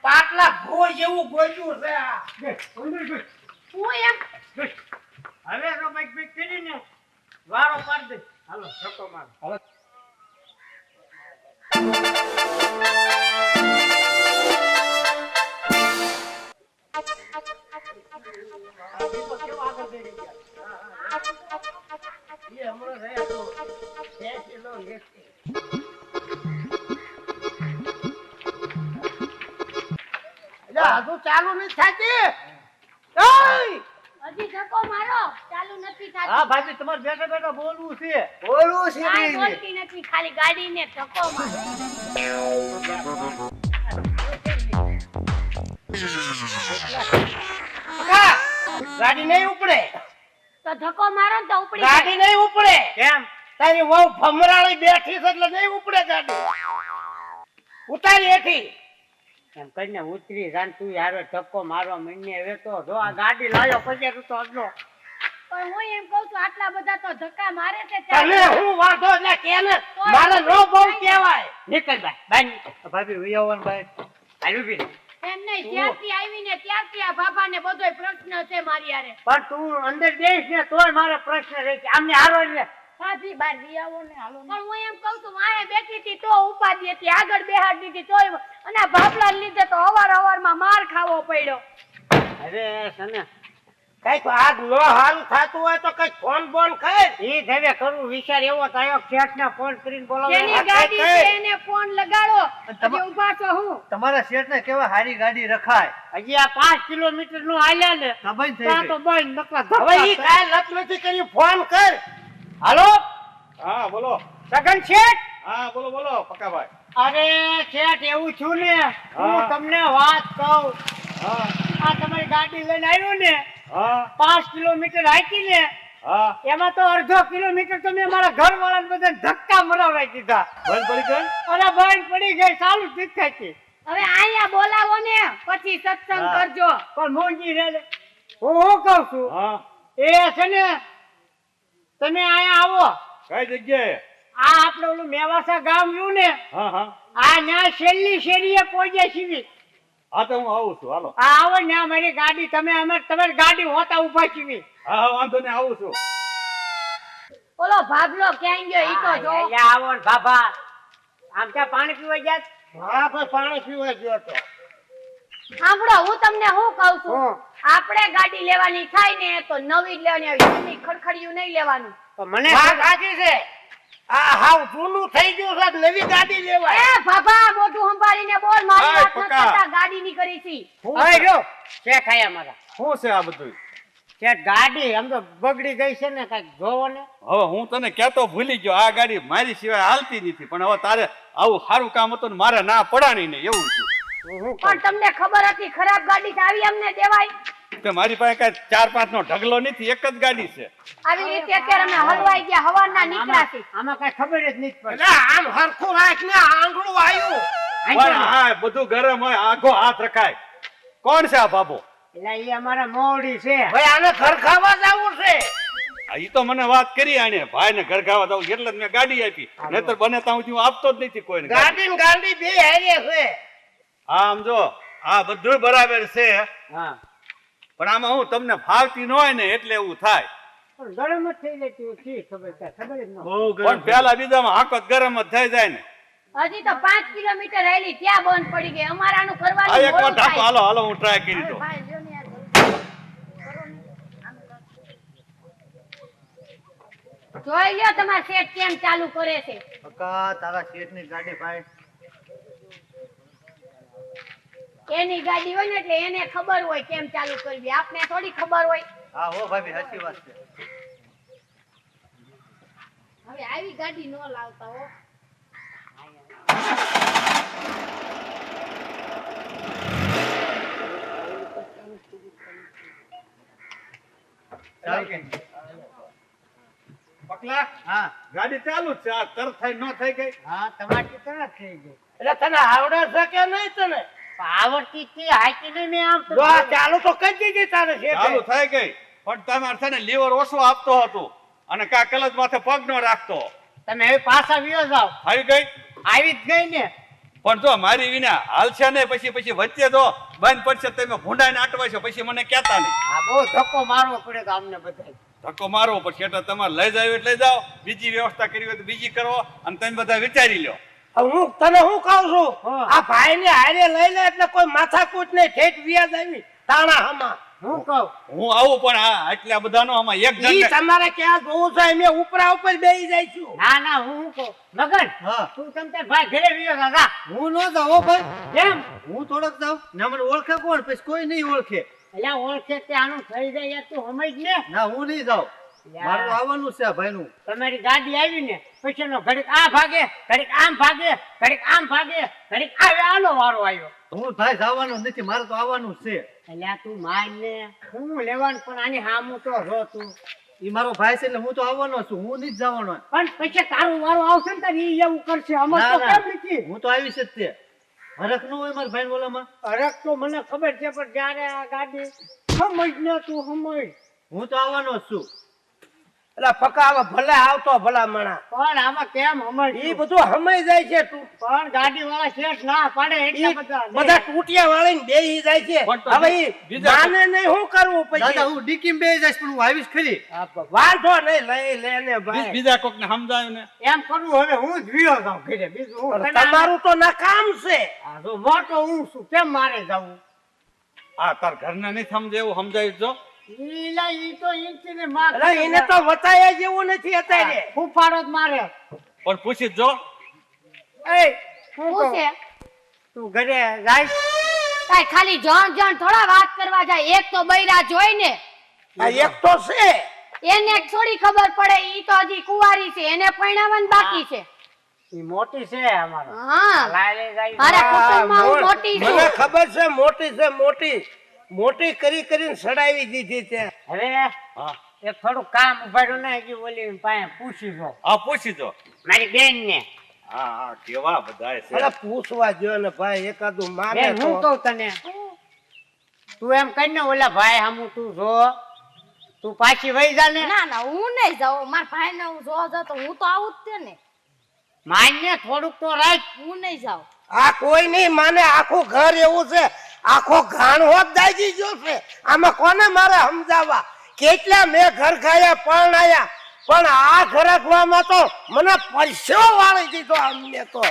પાટલા ગો જેવું ગોજ્યું છે આ હું એમ હવે નો બાઈક બાઈક કરીને વારો પાડ દે. હાલો ધક્કો માર. હવે હજુ ચાલુ નથી થતી. હજી ધક્કો મારો ચાલુ નથી થતું. હા ભાભી તમારે બેઠા બેઠા બોલવું છે. કાંઈ બોલતી નથી ખાલી ગાડીને ધક્કો મારો. ગાડી નહીં ઉપડે. તો ધક્કો મારો ને તો ઉપડી ગાડી નહીં ઉપડે. કેમ? તારી વહુ ભમરાળી બેઠી છે એટલે નહીં ઉપડે ગાડી. ઉતારી એથી. એમ કઈને ઉતરી રાન તું યાર ધક્કો મારવા માંડીને હવે તો જો આ ગાડી લાયો પછી તું તો અડલો. પણ હું એમ કહું છું આટલા બધા તો ધક્કા મારે છે તને હું વાંધો એટલે કેને મારે નો બહુ કહેવાય. નીકળ ભાઈ ભાભી વિયાવન ભાઈ આલુ બી એમ નહીં ત્યારથી આવીને ત્યારથી આ બાબાને બધોય પ્રશ્ન છે મારી હારે. પણ તું અંદર બેસ ને તોય મારો પ્રશ્ન રહે છે. આમને હારો એટલે ભાભી બાર વિયાવો ને હાલો. પણ હું એમ કહું છું વાહે બેઠી હતી તો ઉપાડી હતી આગળ બેહાડી દીધી તોય અને આ બાપલા લીધે તો અવારનવારમાં માર ખાવો પડ્યો. અરે સને કઈક આગ નો હારું થાતું હોય તો કઈક ફોન બોન કર. ઈ ધવે કરું વિચાર એવો થયો શેઠને ફોન કરીને બોલાવો. જેની ગાડી છે એને ફોન લગાડો. હજી ઊભા છો હું. તમારા શેઠને કેવા હારી ગાડી રખાય. હજી આ 5 કિલોમીટર નું હાલ્યા ને ખબર થઈ ત્યાં તો ગઈ. બંધ નકરા હવે ધક્કા ઈ કાઈ લપ નથી કર્યું ફોન કર. હાલો હા બોલો. સગન શેઠ. હા બોલો બોલો પક્કાભાઈ. અરે શેઠ એવું છું ને હું હા. તમને વાત કહું. હા આ તમારી ગાડી લઈને આવ્યો ને હા 5 કિલોમીટર હાકી ને હા એમાં તો અડધો કિલોમીટર તમે મારા ઘર વાળાને બધા ધક્કા મરાવરાઈ દીધા. બંધ પડી ગઈ. અરે બંધ પડી ગઈ ચાલુ જ નથી થતી. હવે અહીંયા બોલાવો ને પછી સત્સંગ હા. કરજો. પણ મોંઘી રે હું કહું છું હા એ છે ને તમે અહીંયા આવો. કઈ જગ્યાએ. આ આપણે ઓલું મેવાસા ગામ રહ્યું ને હા હા આ ન્યા છેલ્લી શેરીએ પહોંચે છીએ. હા તો હું આવું છું હાલો. આ આવો ને મારી ગાડી તમે અમે તમારી ગાડી હોતા ઉભા છીએ. હા હા વાંધો નહીં આવું છું. ઓલો ભાગલો ક્યાં ગયો ઈ તો જો. અહીંયા આવો ને બાબા આમ ક્યાં પાણી પીવા ગયા? હા ભાઈ પાણી પીવા ગયો તો. સાંભળો હું તમને શું કહું છું હું. આપણે ગાડી લેવાની થાય ને તો નવી જ લેવાની આવી જૂની ખડખડિયું નહીં લેવાનું. તો મને વાત સાચી છે. આ હાવ જૂનું થઈ ગયું છે નવી ગાડી લેવાય. એ બાબા મોઢું સંભાળીને બોલ મારી હાય, વાત ન પકા. કરતા ગાડીની કરી છી. હવે જો શેઠ આયા મારા શું છે આ બધું. શેઠ ગાડી આમ તો બગડી ગઈ છે ને કઈક જોવો ને. હવે હું તને કહેતો ભૂલી ગયો આ ગાડી મારી સિવાય હાલતી નથી પણ હવે તારે આવું સારું કામ હતું ને મારે ના પડાણી ને એવું થયું. પણ તમને ખબર હતી ખરાબ ગાડી છે આવી અમને દેવાય. કે મારી પાસે કઈ 4-5 નો ઢગલો નથી એક જ ગાડી છે. આવી રીતે અત્યારે અમે હલવાઈ ગયા હવારના નીકળ્યા છે. આમાં કઈ ખબર જ નથી એટલે પડતી. આમ હરખું રાખ ને આંગળું આવ્યું. પણ હા બધું ગરમ હોય આખો હાથ રખાય. કોણ છે આ બાબો. એટલે એ અમારા મોવડી છે. ભાઈ આને ઘર ખાવા જવું છે. ઈ તો મને વાત કરી આને ભાઈ ને ઘર ખાવા દઉં એટલે જ મેં ગાડી આપી નહીતર બને ત્યાં સુધી હું આપતો જ નથી કોઈને ગાડી. ગાડી ને ગાડી બે હારે છે. આમ જો આ બધું બરાબર છે હા પણ આમાં હું તમને ફાવતી ન હોય ને એટલે એવું થાય. પણ ગરમ જ થઈ જાય તું શી ખબર છે ખબર જ ન પણ પેલા બીજામાં હાકત ગરમ જ થઈ જાય ને. હજી તો 5 કિલોમીટર રહેલી ત્યાં બંધ પડી ગઈ અમારાનું આ કરવાનું એક વાર મોડું ઢાંકો થાય. હાલો હાલો હું ટ્રાય કરી દઉં. ભાઈ, જો ને યાર. જોઈ લ્યો તમારા સેટ કેમ ચાલુ કરે છે. પક્કા તારા શેઠની ગાડી ભાઈ. એની ગાડી હોય ને એટલે એને ખબર હોય કેમ ચાલુ કરવી આપને થોડી ખબર હોય. હા હો ભાભી સાચી વાત છે. હવે આવી ગાડી નો લાવતા હો. પકલા હા ગાડી ચાલુ જ છે આ તરત થઈ ન થઈ ગઈ. હા તમારી તરત થઈ ગઈ. એટલે તને આવડે છે કે નહીં તને. આવડતી થી હાકી ને મેં આમ તો જો આ ચાલુ તો કરી દીધી તારે ચાલુ શેઠે. થઈ ગઈ પણ તમારે છે ને લીવર ઓછું આપતો હતો અને કા કલજ માથે પગ ન રાખતો. તમે હવે પાછા વિયો જાવ. આવી ગઈ આવી જ ગઈ ને પણ જો મારી વિના હાલશે નહીં, પછી વચ્ચે જો બંધ પડશે તમે ભૂંડાઈને આટવાશો, પછી મને કહેતા નહીં. આ બહુ ધક્કો મારવો પડે તો અમને બધા. ધક્કો મારવો પડશે એટલે તમારે લઈ જાવ એટલે લઈ જાઓ, બીજી વ્યવસ્થા કરવી હોય તો બીજી કરો, અને તમે બધા વિચારી લો. હું તને શું કહું છું, હા. આ ભાઈ ને હારે લઈ લે એટલે કોઈ માથાકૂટ નહીં, ઠેઠ વ્યાજ આવી તાણા હમા. હું કહું હું આવું પણ આ આટલા બધાનો આમાં એક ઈ જણ તમારે ક્યાં જોવું છે, અમે ઉપરા ઉપર બેસી જઈશું. ના હું કહું મગન હા. તું તમ તાર ભાઈ ઘરે વિયો દાદા. હું ન જાઉં હો ભાઈ, કેમ હું થોડોક જાઉં. ના મને ઓળખે કોણ, પછી કોઈ નહીં ઓળખે. એટલે ઓળખે તે આનું થઈ જાય યાર, તું સમજ ને. ના હું નહીં જાઉં, મારું આવવાનું છે આ ભાઈનું. તમારી ગાડી આવી ને પછી એનો ઘડીક આ ભાગે, ઘડીક આમ ભાગે, ઘડીક આમ ભાગે, ઘડીક આવે, આનો વારો આવ્યો. હું ભાઈ જવાનું નથી, મારે તો આવવાનું જ છે. એટલે આ તું માર ને હું લેવાનું, પણ આની હામું તો જો તું. ઈ મારો ભાઈ છે એટલે હું તો આવવાનો છું, હું નથી જવાનો. પણ પછી તારું વારો આવશે ને તારે ઈ એવું કરશે. અમર ના તો ના, કેમ નથી? હું તો આવીશ જ તે. હરખ ન હોય મારા ભાઈ બોલામાં. અરક તો મને ખબર છે, પણ જ્યારે આ ગાડી સમજ ને તું સમજ. હું તો આવવાનો જ છું. એટલે પકા હવે ભલે આવતો ભલા મણા, પણ આમાં કેમ સમજ? ઈ બધું હમાઈ જાય છે. પણ ગાડી વાળા શેઠ ના પાડે એટલા બધા બધા ટૂટિયા વાળીને બેસી જાય છે. પણ તો હવે ઈ બીજા માને નહીં શું કરવું દાદા પછી? હું ડીકીમાં બેસી જઈશ, પણ હું આવીશ ખરી. વાંધો નહીં, લઈ લે ને ભાઈ. બીજા કોક ને સમજાયું ને. એમ કરવું. હવે હું જ વિયો જાઉં ઘરે, બીજું હું પણ તને તમારું તો નકામ છે. આ જો મોટો હું છું, કેમ મારે જવું? આ તાર ઘરને નહીં સમજે એવું સમજાયું જો. ઈલા ઈ તો ઈંચી ને માં એટલે એને તો વતાયા જેવું નથી અત્યારે. ફૂફાડો જ મારે. પણ પૂછી જ જો. એ શું શું છે? તું ઘરે જાય? કાંઈ ખાલી જણ થોડા વાત કરવા જાય, એક તો બૈરા જોઈ ને આ એક તો છે. એને થોડી ખબર પડે, ઈ તો હજી કુંવારી છે, એને પરણાવવાનું બાકી છે. ઈ મોટી છે અમારો. હા, લાય લે જાય. મારા કુટુંબમાં હું મોટ- મોટી છું. મને ખબર છે મોટી છે, મોટી કરીને સડાવી દીધી છે. હવે હા એક થોડું કામ ઉભાડ્યું ને હજી ઓલી પાસે પૂછી જો હા પૂછી જો. મારી બેન ને. હા કેવા બધાય છે. અરે પૂછવા જો ને ભાઈ, એકાદું માને બેન હું તો. કહું તને, તું એમ કઈ ને ઓલા ભાઈ હમું તું જો, તું પાછી વહી જા ને. ના ના, હું નહીં જાઉં. મારા ભાઈને હું જોવા જાઉં તો હું તો આવું જ તે ને. માન્ય થોડુંક તો રાખ. હું નહીં જાઉં. આ કોઈ નહીં માને, આખું ઘર એવું છે, આખો ઘાણો જ દાજી ગયો છે. આમાં કોને મારે સમજાવવા? કેટલા મેં ઘર ખાયા પરણાયા, પણ આ ઘરકવામાં તો મને પરસેવો વાળી દીધો અમને તો.